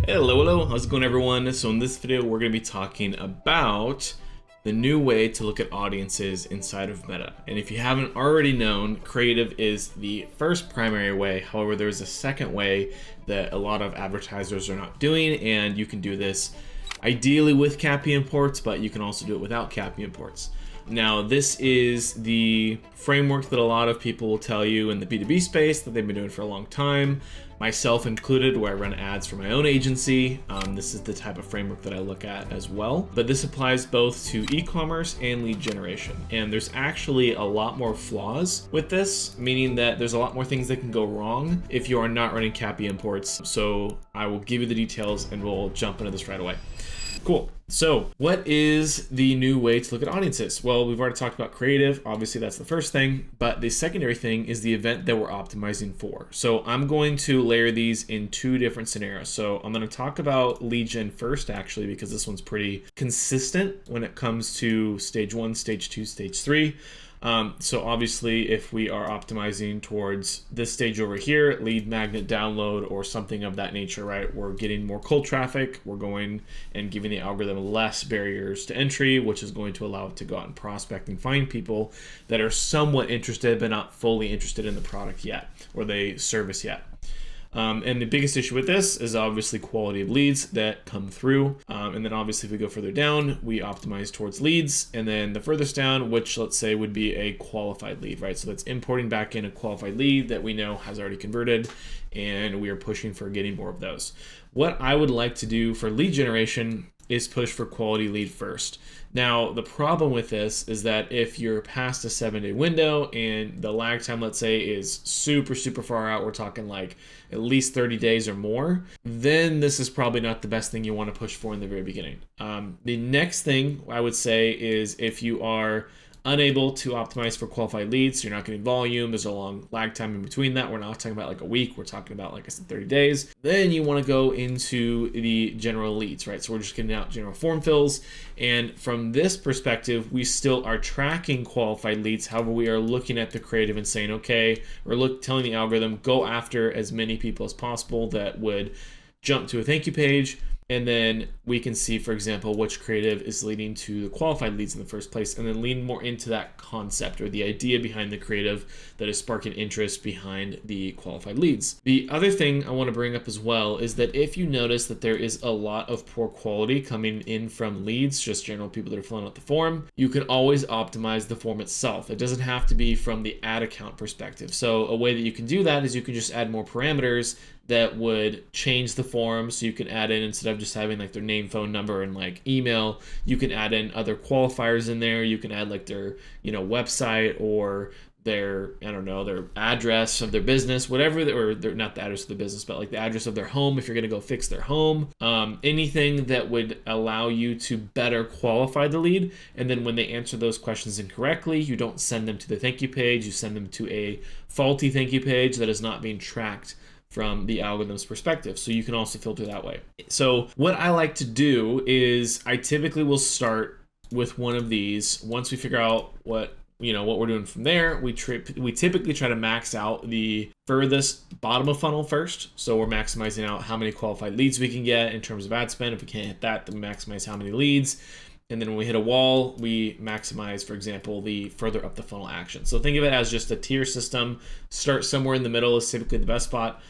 Hello, how's it going everyone? So in this video, we're going to be talking about the new way to look at audiences inside of Meta. And if you haven't already known, creative is the first primary way. However, there's a second way that a lot of advertisers are not doing, and you can do this ideally with CAPI imports, but you can also do it without CAPI imports. Now, this is the framework that a lot of people will tell you in the B2B space that they've been doing for a long time, myself included, where I run ads for my own agency. This is the type of framework that I look at as well. But this applies both to e-commerce and lead generation. And there's actually a lot more flaws with this, meaning that there's a lot more things that can go wrong if you are not running CAPI imports. So I will give you the details and we'll jump into this right away. Cool. So what is the new way to look at audiences? Well, we've already talked about creative. Obviously, that's the first thing. But the secondary thing is the event that we're optimizing for. So I'm going to layer these in two different scenarios. So I'm going to talk about lead gen first, actually, because this one's pretty consistent when it comes to stage 1, stage 2, stage 3. So obviously, if we are optimizing towards this stage over here, lead magnet download or something of that nature, right? We're getting more cold traffic. We're going and giving the algorithm less barriers to entry, which is going to allow it to go out and prospect and find people that are somewhat interested, but not fully interested in the product yet or the service yet. And the biggest issue with this is obviously quality of leads that come through. And then obviously if we go further down, we optimize towards leads. And then the furthest down, which let's say would be a qualified lead, right? So that's importing back in a qualified lead that we know has already converted, and we are pushing for getting more of those. What I would like to do for lead generation is push for quality lead first. Now, the problem with this is that if you're past a 7-day window and the lag time, let's say, is super far out, we're talking like at least 30 days or more, then this is probably not the best thing you want to push for in the very beginning. The next thing I would say is if you are unable to optimize for qualified leads, so you're not getting volume, there's a long lag time in between that. We're not talking about like a week, we're talking about, like I said, 30 days. Then you want to go into the general leads, right? So we're just getting out general form fills. And from this perspective, we still are tracking qualified leads. However, we are looking at the creative and saying, okay, we're telling the algorithm, go after as many people as possible that would jump to a thank you page. And then we can see, for example, which creative is leading to the qualified leads in the first place, and then lean more into that concept or the idea behind the creative that is sparking interest behind the qualified leads. The other thing I want to bring up as well is that if you notice that there is a lot of poor quality coming in from leads, just general people that are filling out the form, you can always optimize the form itself. It doesn't have to be from the ad account perspective. So a way that you can do that is you can just add more parameters that would change the form. So you can add in, instead of just having like their name, phone number, and like email, you can add in other qualifiers in there. You can add like their, website or their, their address of their business, whatever, or they're not the address of the business, but like the address of their home if you're going to go fix their home. Anything that would allow you to better qualify the lead. And then when they answer those questions incorrectly, you don't send them to the thank you page, you send them to a faulty thank you page that is not being tracked from the algorithm's perspective. So you can also filter that way. So what I like to do is I typically will start with one of these. Once we figure out what we're doing from there, we typically try to max out the furthest bottom of funnel first. So we're maximizing out how many qualified leads we can get in terms of ad spend. If we can't hit that, then we maximize how many leads. And then when we hit a wall, we maximize, for example, the further up the funnel action. So think of it as just a tier system. Start somewhere in the middle is typically the best spot.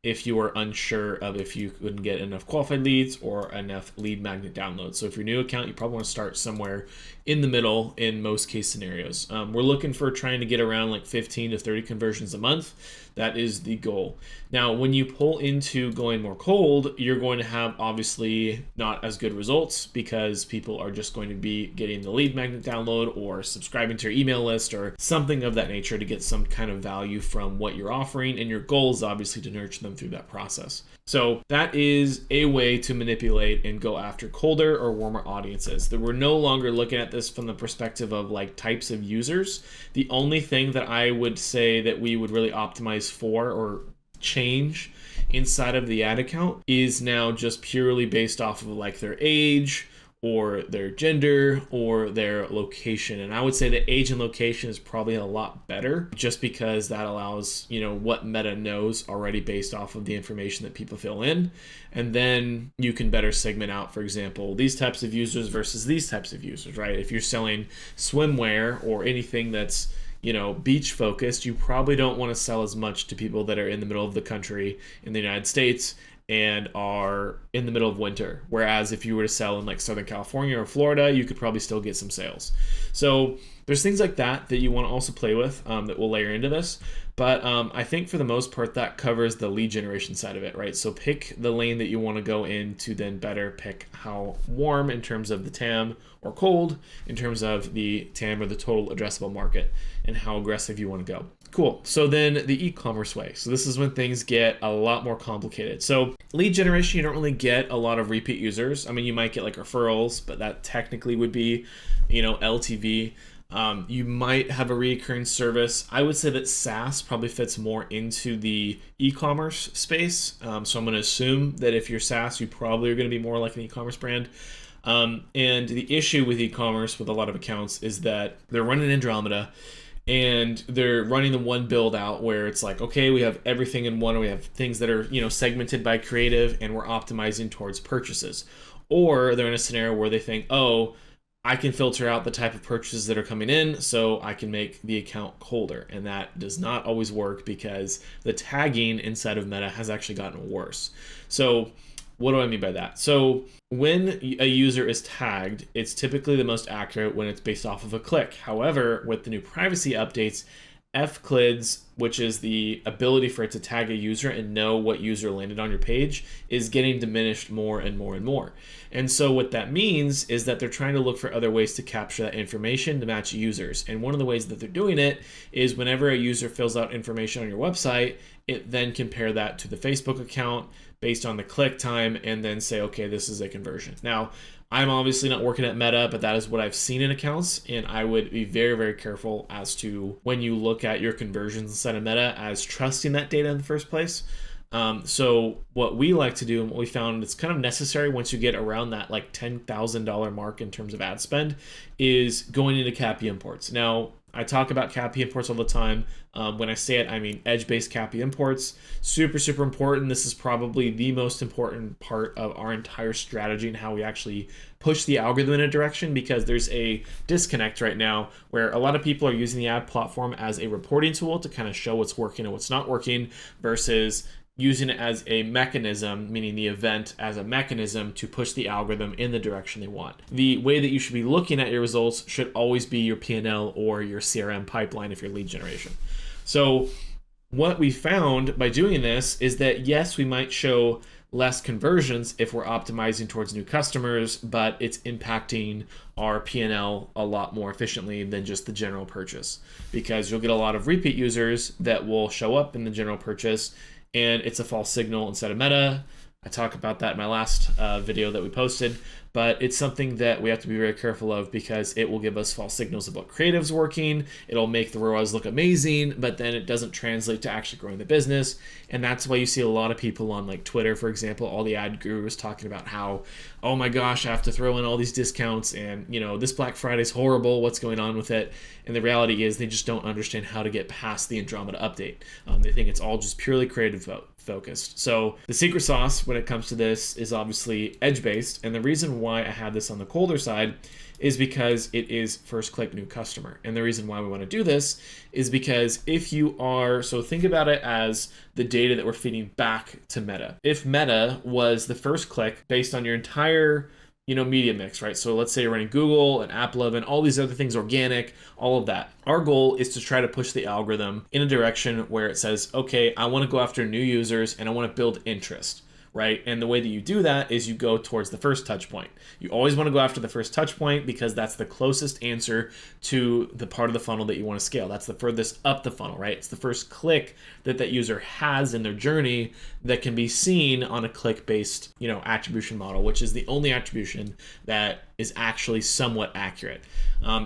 If you are unsure of if you couldn't get enough qualified leads or enough lead magnet downloads. So if you're a new account, you probably want to start somewhere in the middle in most case scenarios. We're looking for trying to get around like 15 to 30 conversions a month. That is the goal. Now, when you pull into going more cold, you're going to have obviously not as good results because people are just going to be getting the lead magnet download or subscribing to your email list or something of that nature to get some kind of value from what you're offering. And your goal is obviously to nurture them through that process. So that is a way to manipulate and go after colder or warmer audiences. That we're no longer looking at this from the perspective of like types of users. The only thing that I would say that we would really optimize for or change inside of the ad account is now just purely based off of like their age or their gender or their location. And I would say that age and location is probably a lot better, just because that allows, what Meta knows already based off of the information that people fill in. And then you can better segment out, for example, these types of users versus these types of users, right? If you're selling swimwear or anything that's beach focused, you probably don't want to sell as much to people that are in the middle of the country in the United States and are in the middle of winter. Whereas if you were to sell in like Southern California or Florida, you could probably still get some sales. So there's things like that you want to also play with that will layer into this. But I think for the most part, that covers the lead generation side of it, right? So pick the lane that you want to go in to then better pick how warm in terms of the TAM or cold in terms of the TAM or the total addressable market, and how aggressive you want to go. Cool. So then the e-commerce way. So this is when things get a lot more complicated. So lead generation, you don't really get a lot of repeat users. I mean, you might get like referrals, but that technically would be, LTV. You might have a recurring service. I would say that SaaS probably fits more into the e-commerce space. So I'm going to assume that if you're SaaS, you probably are going to be more like an e-commerce brand. And the issue with e-commerce with a lot of accounts is that they're running Andromeda, and they're running the one build out where it's like, okay, we have everything in one, or we have things that are, segmented by creative, and we're optimizing towards purchases. Or they're in a scenario where they think, oh, I can filter out the type of purchases that are coming in so I can make the account colder. And that does not always work, because the tagging inside of Meta has actually gotten worse. So what do I mean by that? So when a user is tagged, it's typically the most accurate when it's based off of a click. However, with the new privacy updates, FCLIDs, which is the ability for it to tag a user and know what user landed on your page, is getting diminished more and more and more. And so what that means is that they're trying to look for other ways to capture that information to match users. And one of the ways that they're doing it is whenever a user fills out information on your website, it then compare that to the Facebook account based on the click time, and then say, okay, this is a conversion. Now, I'm obviously not working at Meta, but that is what I've seen in accounts, and I would be very, very careful as to when you look at your conversions inside of Meta as trusting that data in the first place. So what we like to do, and what we found it's kind of necessary once you get around that like $10,000 mark in terms of ad spend, is going into CAPI imports. Now, I talk about CAPI imports all the time. When I say it, I mean edge-based CAPI imports. Super, super important. This is probably the most important part of our entire strategy and how we actually push the algorithm in a direction, because there's a disconnect right now where a lot of people are using the ad platform as a reporting tool to kind of show what's working and what's not working, versus using it as a mechanism, meaning the event as a mechanism to push the algorithm in the direction they want. The way that you should be looking at your results should always be your P&L or your CRM pipeline if you're lead generation. So what we found by doing this is that, yes, we might show less conversions if we're optimizing towards new customers, but it's impacting our P&L a lot more efficiently than just the general purchase, because you'll get a lot of repeat users that will show up in the general purchase, and it's a false signal inside of Meta. I talk about that in my last video that we posted, but it's something that we have to be very careful of, because it will give us false signals of what creative's working. It'll make the ROAS look amazing, but then it doesn't translate to actually growing the business. And that's why you see a lot of people on like Twitter, for example, all the ad gurus talking about how, oh my gosh, I have to throw in all these discounts, and this Black Friday's horrible, what's going on with it? And the reality is they just don't understand how to get past the Andromeda update. They think it's all just purely creative focused. So the secret sauce when it comes to this is obviously edge-based, and the reason why I have this on the colder side is because it is first click new customer. And the reason why we want to do this is because if you are, so think about it as the data that we're feeding back to Meta. If Meta was the first click based on your entire media mix, right? So let's say you're running Google and AppLovin, all these other things, organic, all of that. Our goal is to try to push the algorithm in a direction where it says, okay, I want to go after new users and I want to build interest, right? And the way that you do that is you go towards the first touch point. You always want to go after the first touch point, because that's the closest answer to the part of the funnel that you want to scale. That's the furthest up the funnel, right? It's the first click that user has in their journey that can be seen on a click-based, attribution model, which is the only attribution that is actually somewhat accurate.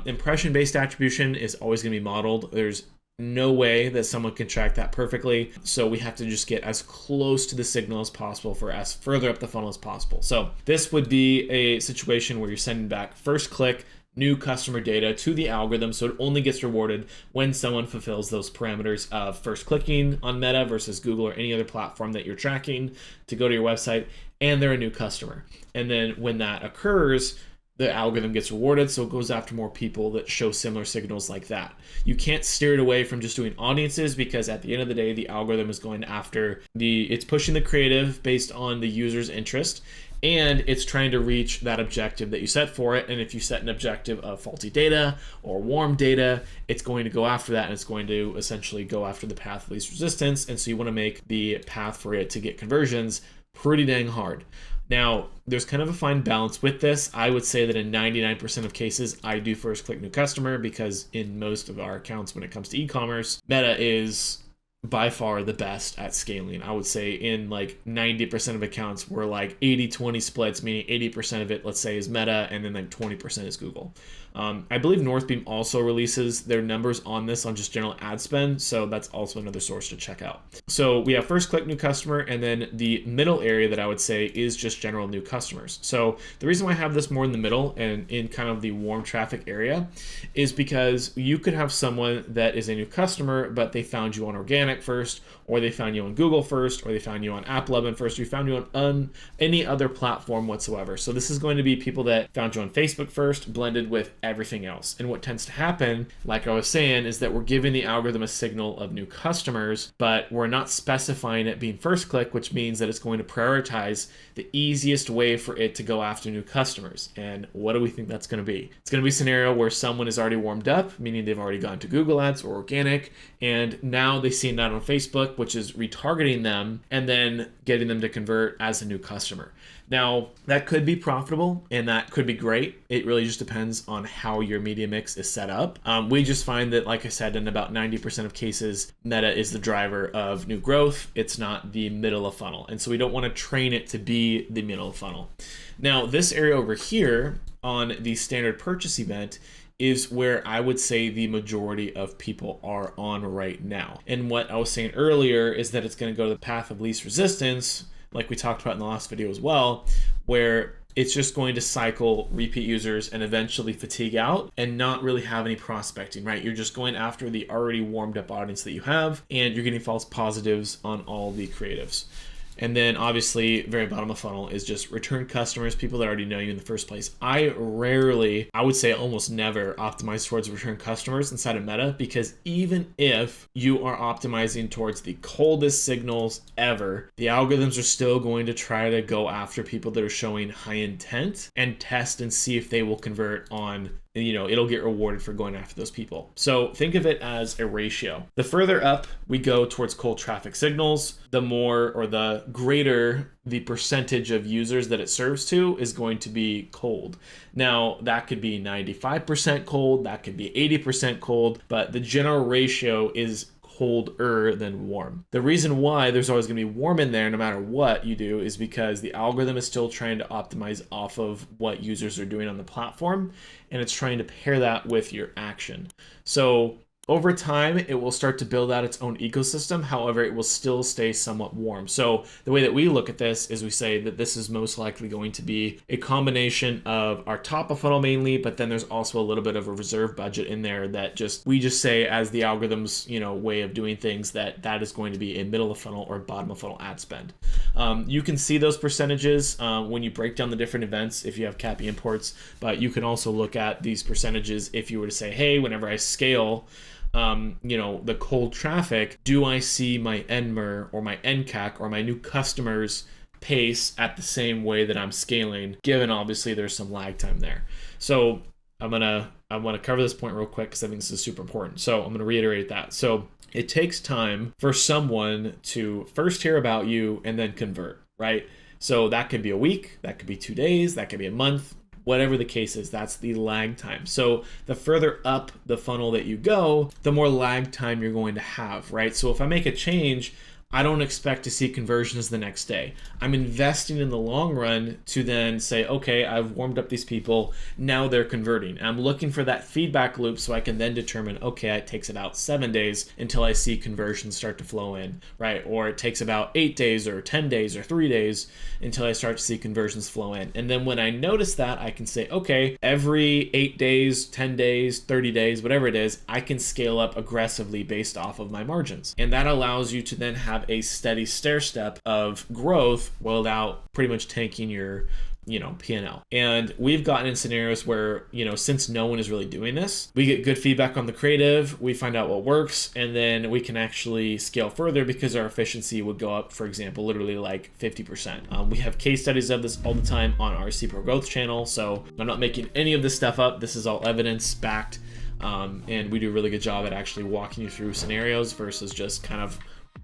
Impression-based attribution is always going to be modeled. There's no way that someone can track that perfectly. So we have to just get as close to the signal as possible for as further up the funnel as possible. So this would be a situation where you're sending back first click new customer data to the algorithm, so it only gets rewarded when someone fulfills those parameters of first clicking on Meta versus Google or any other platform that you're tracking to go to your website, and they're a new customer. And then when that occurs, the algorithm gets rewarded, so it goes after more people that show similar signals like that. You can't steer it away from just doing audiences, because at the end of the day, the algorithm is going after it's pushing the creative based on the user's interest, and it's trying to reach that objective that you set for it. And if you set an objective of faulty data or warm data, it's going to go after that, and it's going to essentially go after the path of least resistance. And so you want to make the path for it to get conversions pretty dang hard. Now, there's kind of a fine balance with this. I would say that in 99% of cases, I do first click new customer, because in most of our accounts, when it comes to e-commerce, Meta is by far the best at scaling. I would say in like 90% of accounts, we're like 80-20 splits, meaning 80% of it, let's say, is Meta, and then like 20% is Google. I believe Northbeam also releases their numbers on this on just general ad spend, so that's also another source to check out. So we have first click new customer, and then the middle area that I would say is just general new customers. So the reason why I have this more in the middle and in kind of the warm traffic area is because you could have someone that is a new customer, but they found you on organic first, or they found you on Google first, or they found you on AppLovin first, or you found you on any other platform whatsoever. So this is going to be people that found you on Facebook first, blended with everything else. And what tends to happen, like I was saying, is that we're giving the algorithm a signal of new customers, but we're not specifying it being first click, which means that it's going to prioritize the easiest way for it to go after new customers. And what do we think that's going to be? It's going to be a scenario where someone is already warmed up, meaning they've already gone to Google Ads or organic, and now they see an ad on Facebook, which is retargeting them and then getting them to convert as a new customer. Now, that could be profitable and that could be great. It really just depends on how your media mix is set up. We just find that, like I said, in about 90% of cases, Meta is the driver of new growth. It's not the middle of funnel. And so we don't want to train it to be the middle of funnel. Now, this area over here on the standard purchase event is where I would say the majority of people are on right now. And what I was saying earlier is that it's going to go to the path of least resistance, like we talked about in the last video as well, where it's just going to cycle repeat users and eventually fatigue out and not really have any prospecting, right? You're just going after the already warmed up audience that you have, and you're getting false positives on all the creatives. And then obviously, very bottom of funnel is just return customers, people that already know you in the first place. I would say almost never optimize towards return customers inside of Meta, because even if you are optimizing towards the coldest signals ever, the algorithms are still going to try to go after people that are showing high intent and test and see if they will convert on, it'll get rewarded for going after those people. So think of it as a ratio. The further up we go towards cold traffic signals, the more or the greater the percentage of users that it serves to is going to be cold. Now, that could be 95% cold, that could be 80% cold, but the general ratio is colder than warm. The reason why there's always going to be warm in there no matter what you do is because the algorithm is still trying to optimize off of what users are doing on the platform, and it's trying to pair that with your action. So over time, it will start to build out its own ecosystem. However, it will still stay somewhat warm. So the way that we look at this is we say that this is most likely going to be a combination of our top of funnel mainly, but then there's also a little bit of a reserve budget in there that we just say as the algorithm's way of doing things that is going to be a middle of funnel or bottom of funnel ad spend. You can see those percentages when you break down the different events if you have CAPI imports, but you can also look at these percentages if you were to say, hey, whenever I scale the cold traffic, do I see my NMR or my NCAC or my new customers pace at the same way that I'm scaling, given obviously there's some lag time there. So I want to cover this point real quick because I think this is super important. So I'm going to reiterate that. So it takes time for someone to first hear about you and then convert, right? So that could be a week, that could be 2 days, that could be a month. Whatever the case is, that's the lag time. So the further up the funnel that you go, the more lag time you're going to have, right? So if I make a change, I don't expect to see conversions the next day. I'm investing in the long run to then say, okay, I've warmed up these people, now they're converting. I'm looking for that feedback loop so I can then determine, okay, it takes about 7 days until I see conversions start to flow in, right? Or it takes about 8 days or 10 days or 3 days until I start to see conversions flow in. And then when I notice that, I can say, okay, every 8 days, 10 days, 30 days, whatever it is, I can scale up aggressively based off of my margins. And that allows you to then have a steady stair step of growth without pretty much tanking your P&L. And we've gotten in scenarios where, since no one is really doing this, we get good feedback on the creative, we find out what works, and then we can actually scale further because our efficiency would go up, for example, literally like 50%. We have case studies of this all the time on our CPro Growth channel, so I'm not making any of this stuff up. This is all evidence backed, and we do a really good job at actually walking you through scenarios versus just kind of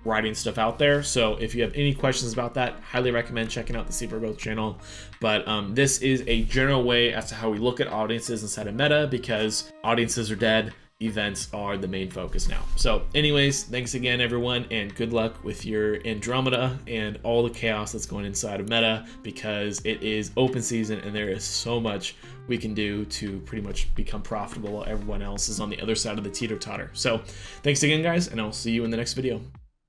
writing stuff out there. So if you have any questions about that, highly recommend checking out the CPro Growth channel. But this is a general way as to how we look at audiences inside of Meta, because audiences are dead, events are the main focus now. So anyways, thanks again everyone, and good luck with your Andromeda and all the chaos that's going inside of Meta, because it is open season and there is so much we can do to pretty much become profitable while everyone else is on the other side of the teeter-totter. So thanks again guys, and I'll see you in the next video.